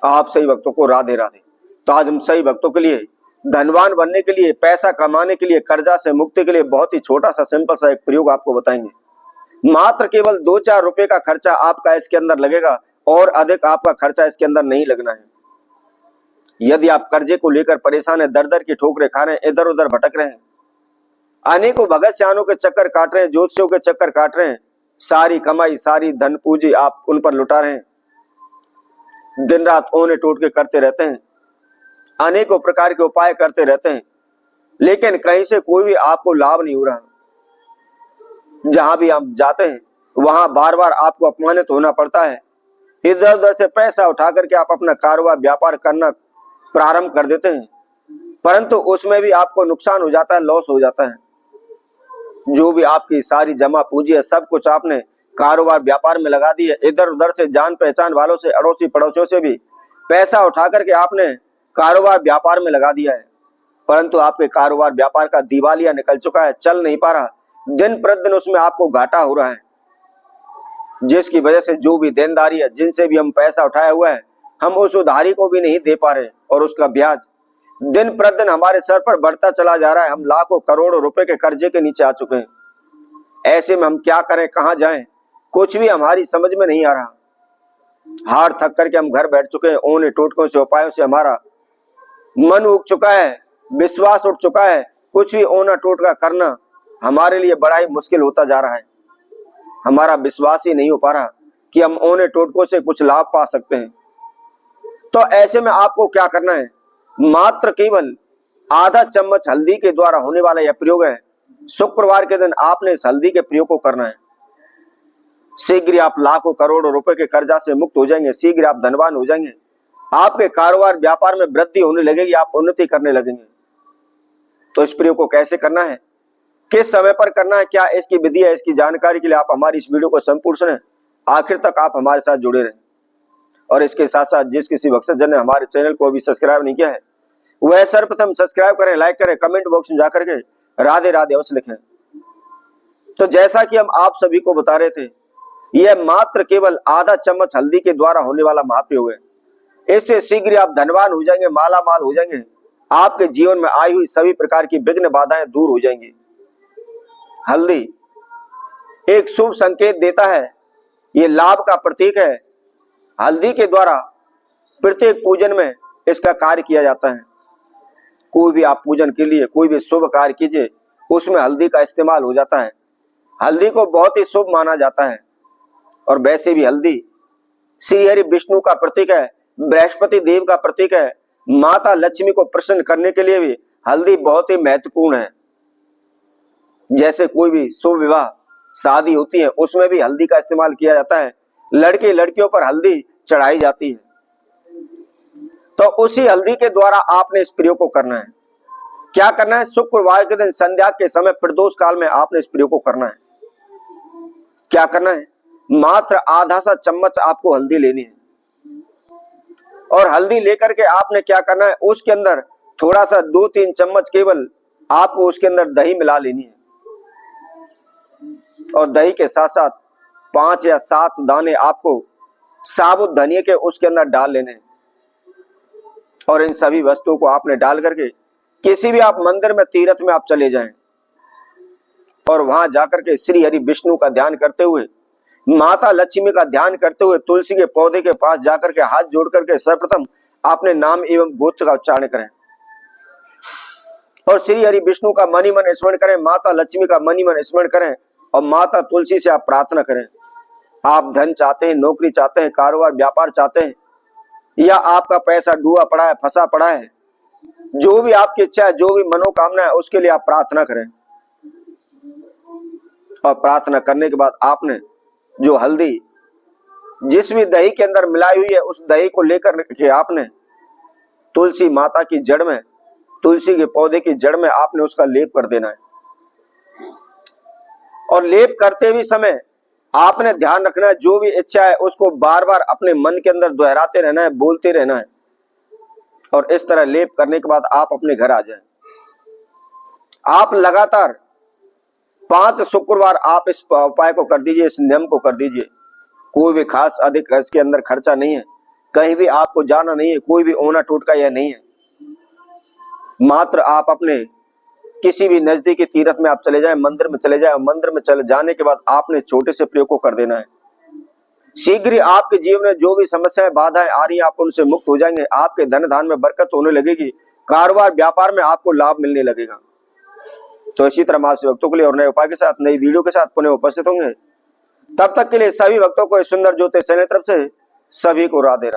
आप सही भक्तों को राधे राधे। तो आज हम सही भक्तों के लिए धनवान बनने के लिए, पैसा कमाने के लिए, कर्जा से मुक्ति के लिए बहुत ही छोटा सा सिंपल सा एक प्रयोग आपको बताएंगे। मात्र केवल 2-4 रुपए का खर्चा आपका इसके अंदर लगेगा और अधिक आपका खर्चा इसके अंदर नहीं लगना है। यदि आप कर्जे को लेकर परेशान है, दर दर की ठोकरें खा रहे हैं, इधर उधर भटक रहे हैं, अनेकों भगत सियानों के चक्कर काट रहे हैं, ज्योतिषियों के चक्कर काट रहे हैं, सारी कमाई सारी धन पूंजी आप उन पर लुटा रहे हैं, दिन रात ओने टोटके करते रहते हैं, अनेकों प्रकार के उपाय करते रहते हैं, लेकिन कहीं से कोई भी आपको लाभ नहीं हो रहा। जहां भी आप जाते हैं वहां बार बार आपको अपमानित होना पड़ता है। इधर उधर से पैसा उठा करके आप अपना कारोबार व्यापार करना प्रारंभ कर देते हैं, परंतु उसमें भी आपको नुकसान हो जाता है, लॉस हो जाता है। जो भी आपकी सारी जमा पूंजी है सब कुछ आपने कारोबार व्यापार में लगा दी है। इधर उधर से जान पहचान वालों से, अड़ोसी पड़ोसियों से भी पैसा उठा करके आपने कारोबार व्यापार में लगा दिया है, परंतु आपके कारोबार व्यापार का दिवालिया निकल चुका है, चल नहीं पा रहा। दिन प्रतिदिन उसमें आपको घाटा हो रहा है, जिसकी वजह से जो भी देनदारी है, जिनसे भी हम पैसा उठाया हुआ है, हम उस उधारी को भी नहीं दे पा रहे और उसका ब्याज दिन प्रतिदिन हमारे सर पर बढ़ता चला जा रहा है। हम लाखों करोड़ों रुपए के कर्जे के नीचे आ चुके हैं। ऐसे में हम क्या करें, कहां जाएं, कुछ भी हमारी समझ में नहीं आ रहा। हार थक करके हम घर बैठ चुके हैं। ओने टोटकों से, उपायों से हमारा मन उग चुका है, विश्वास उठ चुका है। कुछ भी ओना टोटका करना हमारे लिए बड़ा ही मुश्किल होता जा रहा है। हमारा विश्वास ही नहीं हो पा रहा कि हम ओने टोटकों से कुछ लाभ पा सकते हैं। तो ऐसे में आपको क्या करना है, मात्र केवल आधा चम्मच हल्दी के द्वारा होने वाला यह प्रयोग है। शुक्रवार के दिन आपने इस हल्दी के प्रयोग को करना है। शीघ्र आप लाखों करोड़ों रुपए के कर्जा से मुक्त हो जाएंगे, शीघ्र आप धनवान हो जाएंगे, आपके कारोबार व्यापार में वृद्धि होने लगेगी, आप उन्नति करने लगेंगे। तो इस प्रयोग को कैसे करना है, किस समय पर करना है, क्या इसकी विधि है, इसकी जानकारी के लिए आप हमारी इस वीडियो को संपूर्ण सुने, आखिर तक आप हमारे साथ जुड़े रहें। और इसके साथ साथ जिस किसी भक्तजन ने हमारे चैनल को अभी सब्सक्राइब नहीं किया है वह सर्वप्रथम सब्सक्राइब करें, लाइक करें, कमेंट बॉक्स में जाकर के राधे राधे अवश्य लिखें। तो जैसा कि हम आप सभी को बता रहे थे, यह मात्र केवल आधा चम्मच हल्दी के द्वारा होने वाला महाप्रयोग है। इससे शीघ्र आप धनवान हो जाएंगे, माला माल हो जाएंगे, आपके जीवन में आई हुई सभी प्रकार की विघ्न बाधाएं दूर हो जाएंगी। हल्दी एक शुभ संकेत देता है, ये लाभ का प्रतीक है। हल्दी के द्वारा प्रत्येक पूजन में इसका कार्य किया जाता है। कोई भी आप पूजन के लिए कोई भी शुभ कार्य कीजिए, उसमें हल्दी का इस्तेमाल हो जाता है। हल्दी को बहुत ही शुभ माना जाता है। और वैसे भी हल्दी श्री हरि विष्णु का प्रतीक है, बृहस्पति देव का प्रतीक है। माता लक्ष्मी को प्रसन्न करने के लिए भी हल्दी बहुत ही महत्वपूर्ण है। जैसे कोई भी शुभ विवाह शादी होती है, उसमें भी हल्दी का इस्तेमाल किया जाता है। लड़के लड़कियों पर हल्दी चढ़ाई जाती है। तो उसी हल्दी के द्वारा आपने इस प्रयोग को करना है। क्या करना है, शुक्रवार के दिन संध्या के समय प्रदोष काल में आपने इस प्रयोग को करना है। क्या करना है, मात्र आधा सा चम्मच आपको हल्दी लेनी है और हल्दी लेकर के आपने क्या करना है, उसके अंदर थोड़ा सा 2-3 चम्मच केवल आपको उसके अंदर दही मिला लेनी है और दही के साथ साथ 5 या 7 दाने आपको साबुत धनिया के उसके अंदर डाल लेने हैं। और इन सभी वस्तुओं को आपने डाल करके किसी भी आप मंदिर में, तीर्थ में आप चले जाएं और वहां जाकर के श्री हरि विष्णु का ध्यान करते हुए, माता लक्ष्मी का ध्यान करते हुए, तुलसी के पौधे के पास जाकर के हाथ जोड़ करके सर्वप्रथम अपने नाम एवं गोत्र का उच्चारण करें और श्री हरि विष्णु का मनी मन स्मरण करें, माता लक्ष्मी का मनी मन स्मरण करें और माता तुलसी से आप प्रार्थना करें। आप धन चाहते हैं, नौकरी चाहते हैं, कारोबार व्यापार चाहते हैं, या आपका पैसा डूबा पड़ा है, फंसा पड़ा है, जो भी आपकी इच्छा है, जो भी मनोकामना है, उसके लिए आप प्रार्थना करें। और प्रार्थना करने के बाद आपने जो हल्दी जिस भी दही के अंदर मिलाई हुई है, उस दही को लेकर के आपने तुलसी माता की जड़ में, तुलसी के पौधे की जड़ में आपने उसका लेप कर देना है। और लेप करते भी समय आपने ध्यान रखना है, जो भी इच्छा है उसको बार बार अपने मन के अंदर दोहराते रहना है, बोलते रहना है। और इस तरह लेप करने के बाद आप अपने घर आ जाएं। आप लगातार 5 शुक्रवार आप इस उपाय को कर दीजिए, इस नियम को कर दीजिए। कोई भी खास अधिक इसके अंदर खर्चा नहीं है, कहीं भी आपको जाना नहीं है, कोई भी ओना टोटका यह नहीं है। मात्र आप अपने किसी भी नजदीकी तीर्थ में आप चले जाएं, मंदिर में चले जाएं, मंदिर में चले जाने के बाद आपने छोटे से प्रयोग को कर देना है। शीघ्र ही आपके जीवन में जो भी समस्याएं बाधाएं आ रही हैं, आप उनसे मुक्त हो जाएंगे। आपके धन धान में बरकत होने लगेगी, कारोबार व्यापार में आपको लाभ मिलने लगेगा। तो इसी तरह हम आपसे भक्तों के लिए और नए उपाय के साथ, नई वीडियो के साथ पुनः उपस्थित होंगे। तब तक के लिए सभी भक्तों को इस सुंदर ज्योतिष चैनल तरफ से सभी को राधे राधे।